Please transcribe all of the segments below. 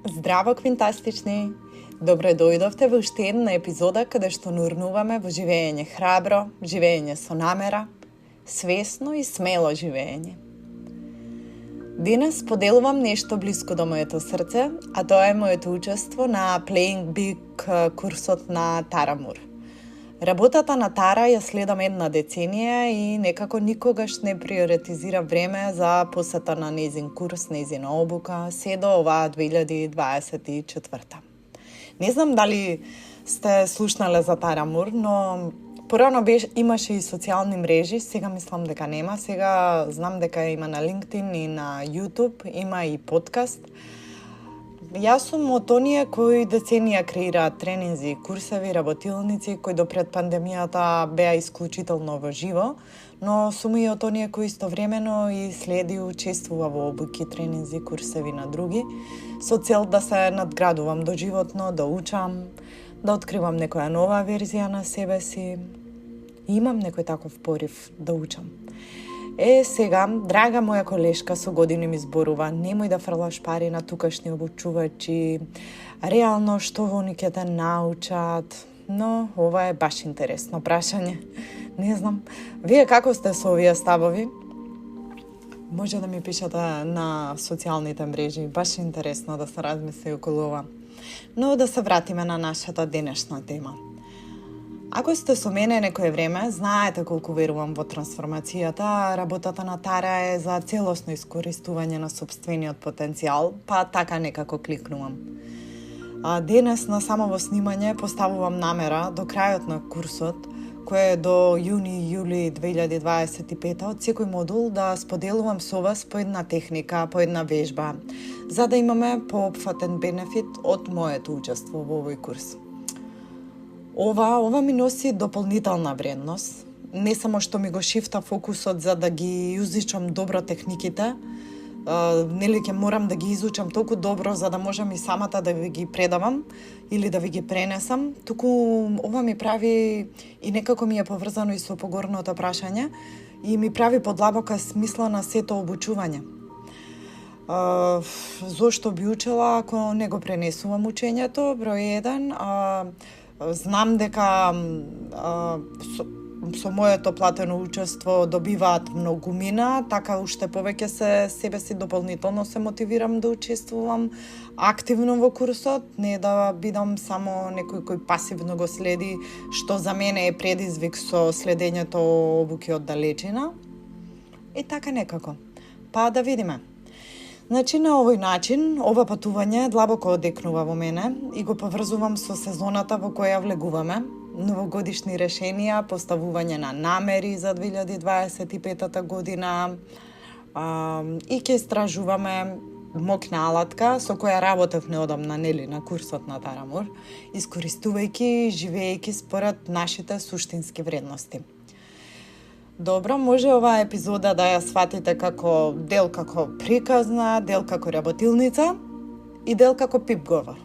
Здраво, квинтастични! Добро дојдовте во уште една епизода каде што нурнуваме во живење храбро, живење со намера, свесно и смело живење. Денес поделувам нешто блиско до моето срце, а тоа е моето учество на Playing Big курсот на Тара Мур. Работата на Тара ја следам една деценија и некако никогаш не приоритизира време за посета на нејзин курс, нејзина обука, се до оваа 2024. Не знам дали сте слушнале за Тара Мур, но порано имаше и социјални мрежи, сега мислам дека нема, сега знам дека има на LinkedIn и на YouTube, има и подкаст. Јас сум од оние кои деценија креираат тренинзи, курсеви, работилници, кои до пред пандемијата беа исклучително во живо, но сум и од оние кои истовремено и следи учествува во обуки, тренинзи, курсеви на други, со цел да се надградувам доживотно, да учам, да откривам некоја нова верзија на себе си. И имам некој таков порив да учам. Сега, драга моја колешка со години ми зборува, немој да фрлаш пари на тукашни обучувачи, реално што они ќе те научат, но ова е баш интересно прашање. Не знам, вие како сте со овие ставови? Може да ми пишете на социјалните мрежи, баш интересно да се размисли околу ова. Но да се вратиме на нашата денешна тема. Ако сте со мене некое време, знаете колку верувам во трансформацијата, работата на Тара е за целосно искористување на собствениот потенцијал, па така некако кликнувам. Денес на самово снимање поставувам намера до крајот на курсот, кој е до јуни-јули 2025 од секој модул да споделувам со вас по една техника, по една вежба, за да имаме поопфатен бенефит од моето учество во овој курс. Ова ми носи дополнителна вредност. Не само што ми го шифта фокусот за да ги изучам добро техниките, нели ќе морам да ги изучам толку добро за да можам и самата да ви ги предавам или да ви ги пренесам, туку ова ми прави и некако ми е поврзано и со погорното прашање и ми прави подлабока смисла на сето обучување. Зошто би учела ако не го пренесувам учењето? Број 1, знам дека со моето платено учество добиваат многумина, така уште повеќе себе си дополнително се мотивирам да учествувам активно во курсот, не да бидам само некој кој пасивно го следи, што за мене е предизвик со следењето обуки од далечина. И така некако. Па да видиме. Значи, на овој начин, ова патување длабоко одекнува во мене и го поврзувам со сезоната во која влегуваме, новогодишни решенија, поставување на намери за 2025 година и ќе истражуваме мокна алатка со која работев неодамна на курсот на Тара Мур, искористувајќи, живеејќи според нашите суштински вредности. Добро, може оваа епизода да ја сватите како дел како приказна, дел како работилница и дел како пип-говор.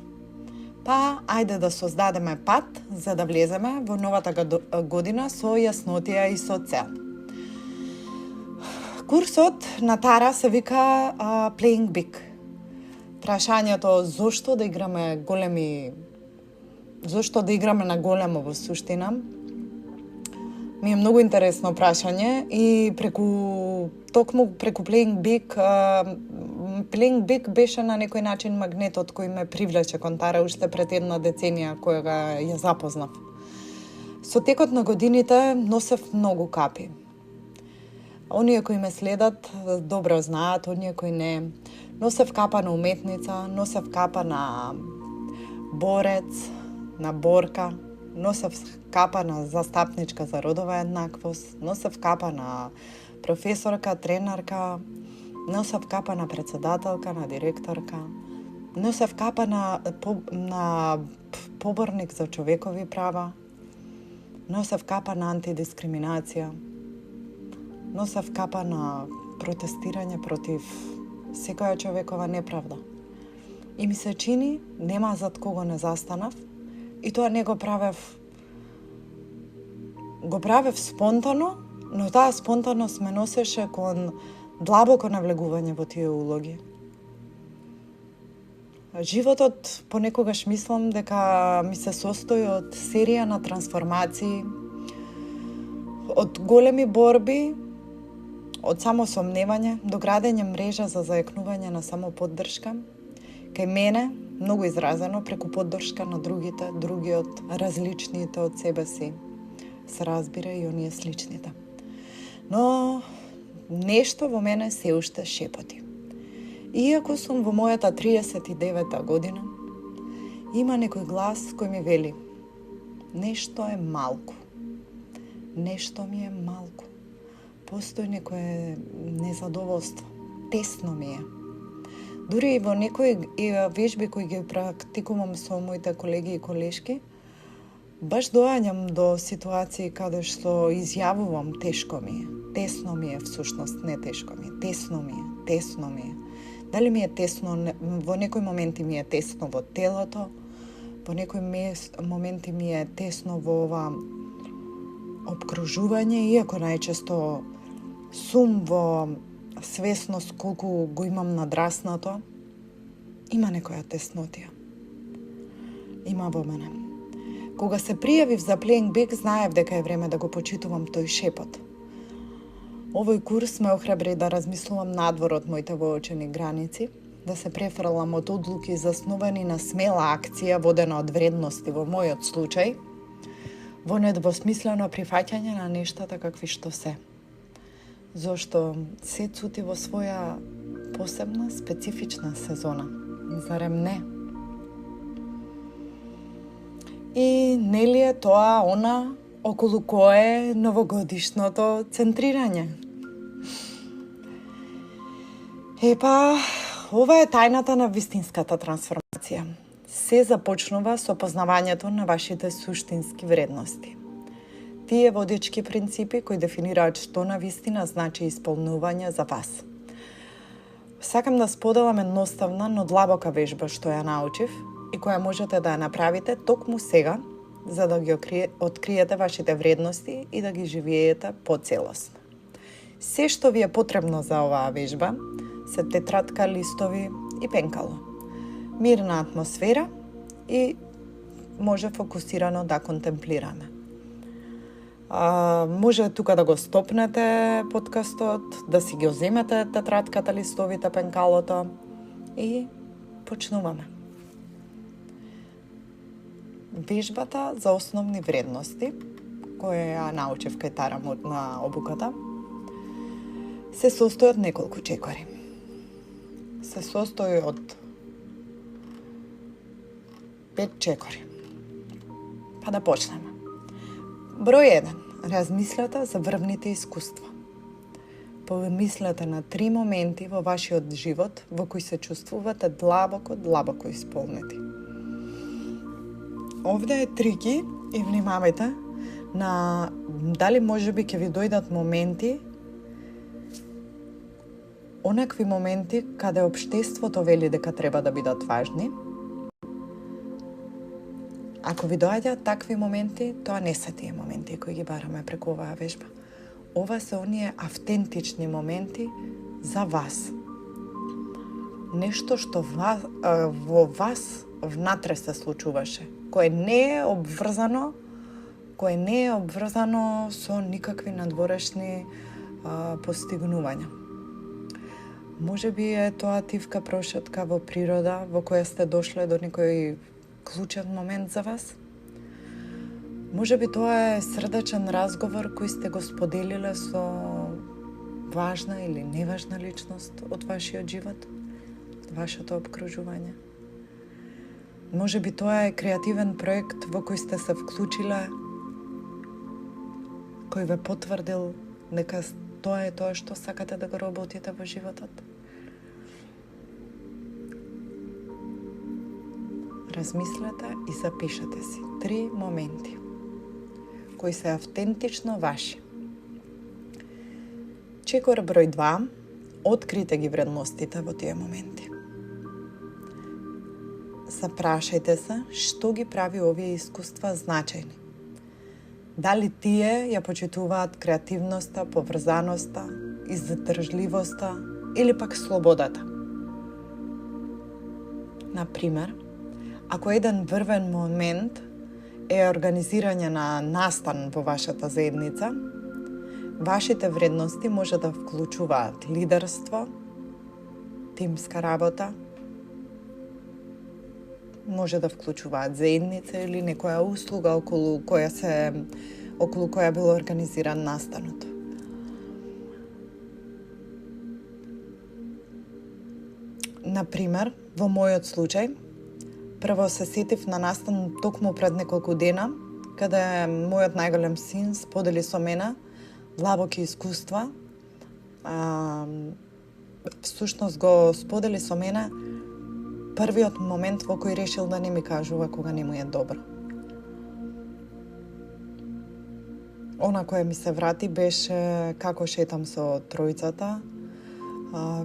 Па, ајде да создадеме пат за да влеземе во новата година со јаснотија и со цел. Курсот на Тара се вика Playing Big. Прашањето зошто да играме на големо во суштина ми е многу интересно прашање и преку Playing Big беше на некој начин магнетот кој ме привлече кон Тара уште пред една деценија која ја запознав. Со текот на годините носев многу капи. Оние кои ме следат добро знаат, оние кои не. Носев капа на уметница, носев капа на борец, на борка, носев капа на застапничка за родова еднаквост, носев капа на професорка, тренерка, носев капа на председателка, на директорка, носев капа на поборник за човекови права, носев капа на антидискриминација, носев капа на протестирање против секоја човекова неправда. И ми се чини, нема зад кого не застанав, и тоа не го правев спонтано, но таа спонтаност ме носеше кон длабоко навлегување во тие улоги. Животот понекогаш мислам дека ми се состои од серија на трансформации, од големи борби, од самосомневање до градење мрежа за зајакнување на самоподдршка. Кај мене, многу изразено, преку поддршка на другите, другиот, различните од себе си, се разбира и оние сличните. Но нешто во мене се уште шепоти. Иако сум во мојата 39-та година, има некој глас кој ми вели: нешто е малку. Нешто ми е малку. Постои некое незадоволство. Тесно ми е. Дури и во некои вежби кои ги практикувам со моите колеги и колешки, баш доаѓам до ситуации каде што изјавувам тешко ми е. Тесно ми е всушност, не тешко ми е. Тесно ми е, тесно ми е. Дали ми е тесно, во некои моменти ми е тесно во телото, во некои моменти ми е тесно во ова обкружување, иако најчесто сум во свесност колку го имам надраснато, има некоја теснотија. Има во мене. Кога се пријавив за Playing Big, знаев дека е време да го почитувам тој шепот. Овој курс ме охрабри да размислувам надвор од моите воочени граници, да се префрлам од одлуки засновани на смела акција, водена од вредности во мојот случај, во недвосмислено прифаќање на нештата какви што се. Зошто се цути во своја посебна, специфична сезона. Зарем не? И нели е тоа она околу кое е новогодишното центрирање? Епа, ова е тајната на вистинската трансформација. Се започнува со познавањето на вашите суштински вредности. Тие водечки принципи кои дефинираат што на вистина значи исполнување за вас. Сакам да споделам едноставна, но длабока вежба што ја научив и која можете да ја направите токму сега, за да ги откриете вашите вредности и да ги живеете поцелосно. Се што ви е потребно за оваа вежба се тетрадка, листови и пенкало. Мирна атмосфера и може фокусирано да контемплираме. Може тука да го стопнете подкастот, да си ги оземете тетрадката, листовите, пенкалото и почнуваме. Вежбата за основни вредности, која ја научив кај Тара на обуката, се состои од неколку чекори. Се состои од 5 чекори. Па да почнеме. Број 1. Размислете за врвните искуства. Помислете на 3 моменти во вашиот живот во кои се чувствувате длабоко исполнети. Овде е трики и внимавајте на дали можеби ќе ви дојдат моменти, онакви моменти каде општеството вели дека треба да бидат важни. Ако ви доаѓаат такви моменти, тоа не се тие моменти кои ги бараме преку оваа вежба. Ова се оние автентични моменти за вас. Нешто што во вас внатре се случуваше, кое не е обврзано со никакви надворешни постигнувања. Може би е тоа тивка прошетка во природа во која сте дошле до некој клучен момент за вас. Може би тоа е срдечен разговор кој сте го споделиле со важна или неважна личност од вашиот живот, од вашето обкружување. Може би тоа е креативен проект во кој сте се вклучиле, кој ве потврдил дека тоа е тоа што сакате да го работите во животот. Размислете и запишете си 3 моменти кои се автентично ваши. Чекор број 2. Открите ги вредностите во тие моменти. Запрашајте се што ги прави овие искуства значајни. Дали тие ја почитуваат креативноста, поврзаноста, издржливоста или пак слободата? Например, ако еден врвен момент е организирање на настан во вашата заедница, вашите вредности може да вклучуваат лидерство, тимска работа, може да вклучуваат заедница или некоја услуга околу која бил организиран настанот. Например, во мојот случај, прво се сетив на настан токму пред неколку дена, каде мојот најголем син сподели со мене длабоки искуства. Всушност го сподели со мене првиот момент во кој решил да не ми кажува кога не му е добро. Она која ми се врати беше како шетам со тројцата,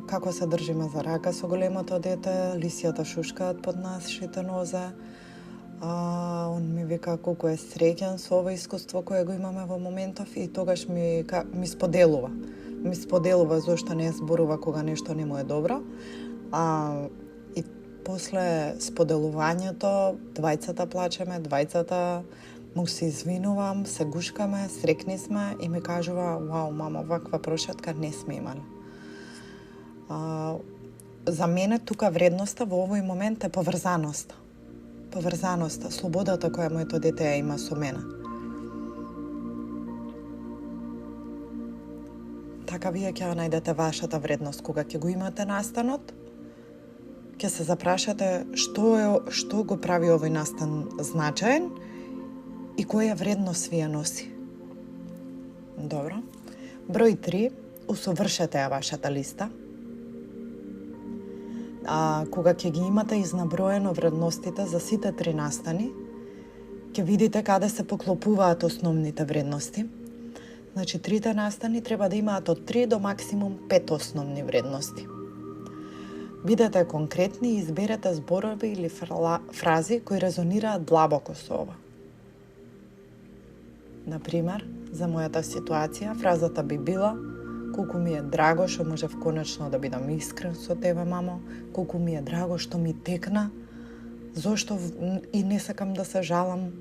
како се држиме за рака со големото дете, лисијата шушкаат под нашите нозе. Он ми вика колку е среќен со ова искуство кое го имаме во моментов и тогаш ми споделува. Ми споделува зошто не зборува кога нешто не му е добро. И после споделувањето, двајцата плачеме, двајцата му се извинувам, се гушкаме, срекни сме и ми кажува: "Вау, мама, ваква прошетка не сме имали." За мене тука вредноста во овој момент е поврзаноста. Поврзаноста, слободата која моето дете ја има со мене. Така вие ќе ја најдете вашата вредност кога ќе го имате настанот. Ќе се запрашате што го прави овој настан значаен и која вредност ви ја носи. Добро. Број 3. Усовршете ја вашата листа. Кога ќе ги имате изнаброено вредностите за сите 3 настани, ќе видите каде се поклопуваат основните вредности. Значи, 3 настани треба да имаат од 3 до максимум 5 основни вредности. Бидете конкретни и изберете зборови или фрази кои резонираат длабоко со ова. Например, за мојата ситуација, фразата би била: "Колку ми е драго што можев конечно да бидам искрен со тебе, мамо, колку ми е драго што ми текна, зошто и не сакам да се жалам."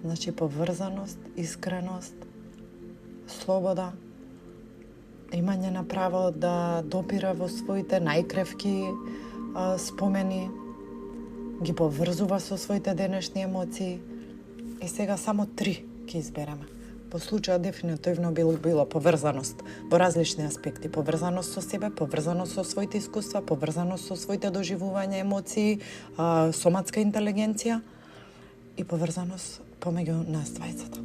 Значи, поврзаност, искреност, слобода, имање на право да допира во своите најкревки спомени, ги поврзува со своите денешни емоции. И сега само 3 ќе избереме. По случајот дефинитивно било поврзаност во различни аспекти. Поврзаност со себе, поврзаност со своите искуства, поврзаност со своите доживувања, емоции, соматска интелигенција и поврзаност помеѓу нас двајцата.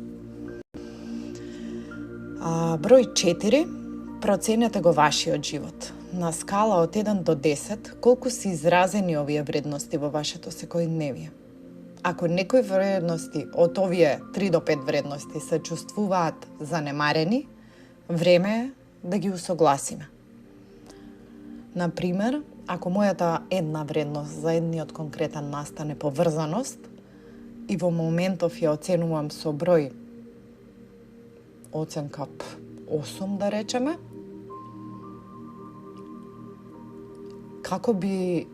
Број 4. Проценете го вашиот живот. На скала од 1 до 10, колку се изразени овие вредности во вашето секојдневие? Ако некои вредности од овие 3 до 5 вредности се чувствуваат занемарени, време е да ги усогласиме. Например, ако мојата една вредност за едниот конкретен настан е поврзаност и во моментов ја оценувам со број оценка 8, да речеме, како би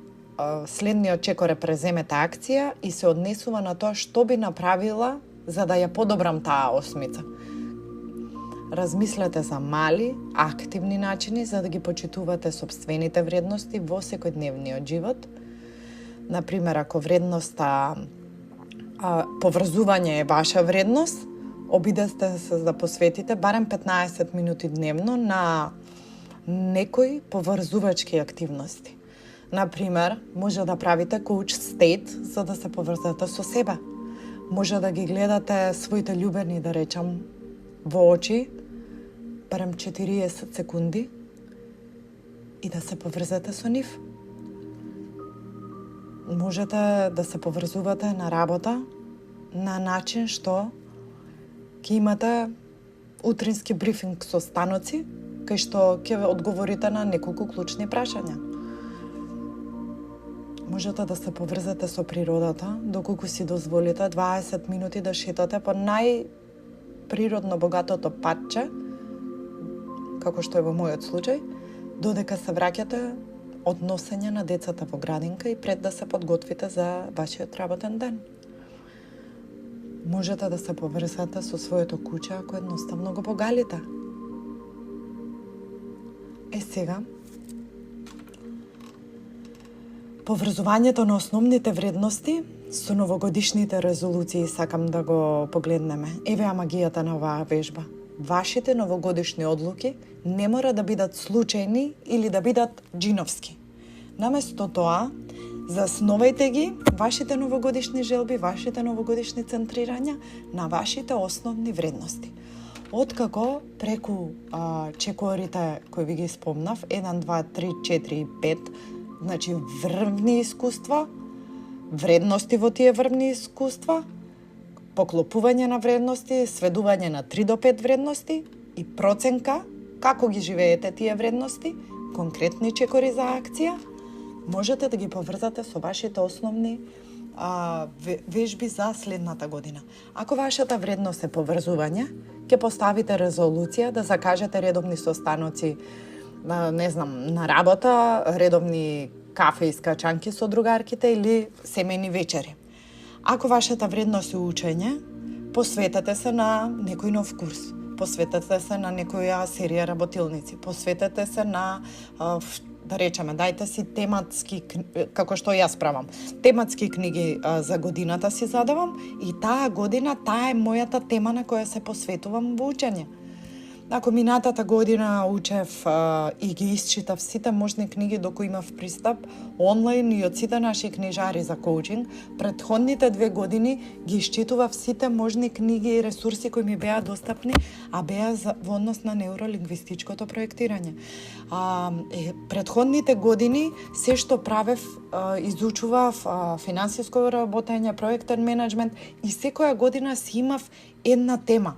следниот чекор преземете акција и се однесува на тоа што би направила за да ја подобрам таа 8. Размислете за мали, активни начини за да ги почитувате сопствените вредности во секојдневниот живот. Например, ако вредноста поврзување е ваша вредност, обидете се да посветите барем 15 минути дневно на некои поврзувачки активности. Например, може да правите coach state за да се поврзете со себе. Може да ги гледате своите љубени, да речам, во очи, барем 40 секунди и да се поврзете со нив. Можете да се поврзувате на работа на начин што ќе имате утрински брифинг со станоци, кај што ќе одговорите на неколку клучни прашања. Можете да се поврзете со природата, доколку си дозволите 20 минути да шетате по најприродно богатото патче, како што е во мојот случај, додека се враќате од носење на децата во градинка и пред да се подготвите за вашиот работен ден. Можете да се поврзате со своето куќе ако едноставно го погалите. Сега, поврзувањето на основните вредности со новогодишните резолуции сакам да го погледнеме. Еве магијата на оваа вежба. Вашите новогодишни одлуки не мора да бидат случајни или да бидат джиновски. Наместо тоа, заснувајте ги вашите новогодишни желби, вашите новогодишни центрирања на вашите основни вредности. Откако преку чекорите кои ви ги спомнав, 1, 2, 3, 4 и 5, значи врвни искуства, вредности во тие врвни искуства, поклопување на вредности, сведување на 3 до 5 вредности и проценка како ги живеете тие вредности, конкретни чекори за акција, можете да ги поврзате со вашите основни вежби за следната година. Ако вашата вредност е поврзување, ќе поставите резолуција да закажете редовни состаноци, на работа, редовни кафе и скачанки со другарките или семејни вечери. Ако вашата вредност е учење, посветете се на некој нов курс, посветете се на некоја серија работилници, посветете се на да речеме, дајте си тематски, како што јас правам, тематски книги за годината си задавам и таа година, таа е мојата тема на која се посветувам во учење. Ако минатата година учев и ги исчитав сите можни книги до кои имав пристап онлайн и од сите наши книжари за коучинг, предходните 2 години ги исчитував сите можни книги и ресурси кои ми беа достапни, а беа во однос на неуролингвистичкото проектирање. Предходните години се што правев, изучував финансиско работење, проектен менеджмент и секоја година си имав една тема.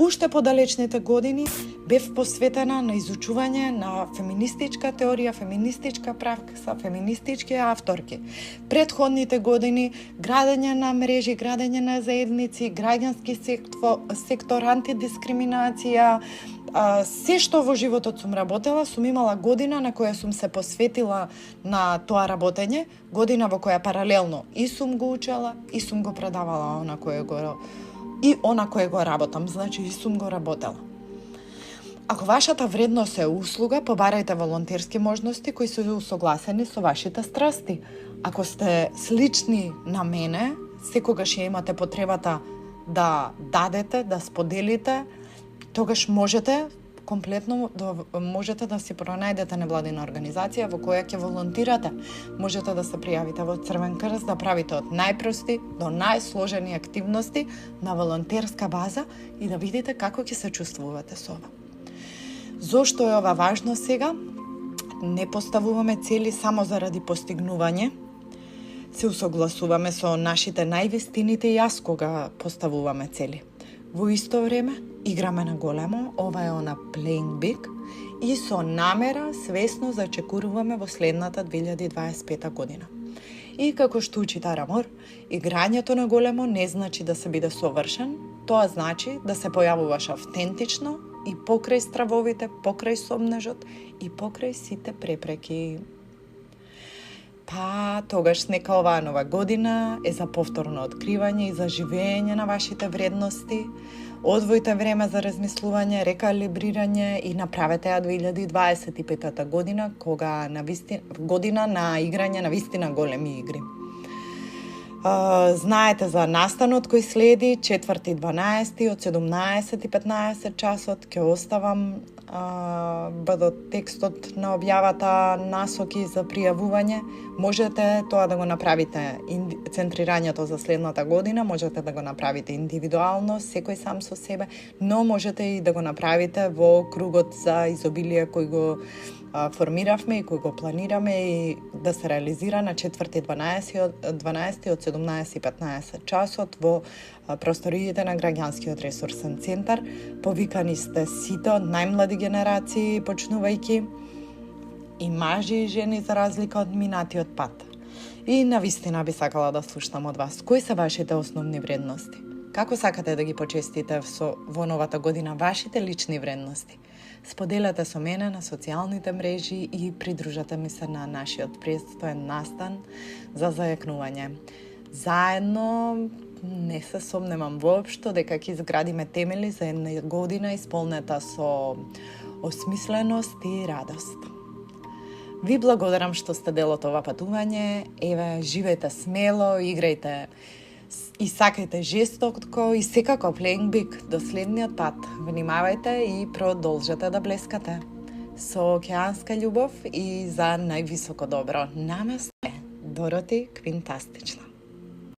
Уште подалечните години бев посветена на изучување на феминистичка теорија, феминистичка пракса, феминистички авторки. Предходните години градење на мрежи, градење на заедници, граѓански сектор, антидискриминација, се што во животот сум работела, сум имала година на која сум се посветила на тоа работење, година во која паралелно и сум го учела, и сум го предавала она кое го работам, значи и сум го работела. Ако вашата вредност е услуга, побарајте волонтерски можности кои се усогласени со вашите страсти. Ако сте слични на мене, секогаш ја имате потребата да дадете, да споделите, тогаш можете да си пронајдете невладина организација во која ќе волонтирате. Можете да се пријавите во Црвен крст, да правите од најпрости до најсложени активности на волонтерска база и да видите како ќе се чувствувате со ова. Зошто е ова важно сега? Не поставуваме цели само заради постигнување. Се усогласуваме со нашите највистините и јас кога поставуваме цели. Во исто време, играме на големо, ова е она playing big, и со намера свесно зачекуруваме во следната 2025 година. И како што учи Тара Мор, играњето на големо не значи да се биде совршен, тоа значи да се појавуваш автентично и покрај стравовите, покрај сомнежот и покрај сите препреки. Тогаш нека оваа нова година е за повторно откривање и за живење на вашите вредности. Одвојте време за размислување, рекалибрирање и направете ја 2025 година, година на играње на вистина големи игри. Знаете за настанот кој следи, 4.12 од 17:15 часот, ќе оставам текстот на објавата, насоки за пријавување. Можете тоа да го направите, центрирањето за следната година, можете да го направите индивидуално, секој сам со себе, но можете и да го направите во кругот за изобилие кој го формиравме и кој го планираме и да се реализира на 4.12 од 17:15 часот во просториите на Граѓанскиот ресурсен центар. Повикани сте сите од најмлади генерации, почнувајќи и мажи и жени за разлика од минатиот пат. И навистина би сакала да слушнам од вас. Кои се вашите основни вредности? Како сакате да ги почестите во новата година вашите лични вредности? Споделете со мене на социјалните мрежи и придружете ми се на нашиот престоен настан за зајакнување. Заедно не се сомневам воопшто дека ќе изградиме темели за една година исполнета со осмисленост и радост. Ви благодарам што сте дел од ова патување. Еве, живеете смело, играјте и сакајте жестокко и секако пленбик до следниот пат. Внимавајте и продолжете да блескате. Со океанска љубов и за највисоко добро. Намасте, Дороти Квинтастична.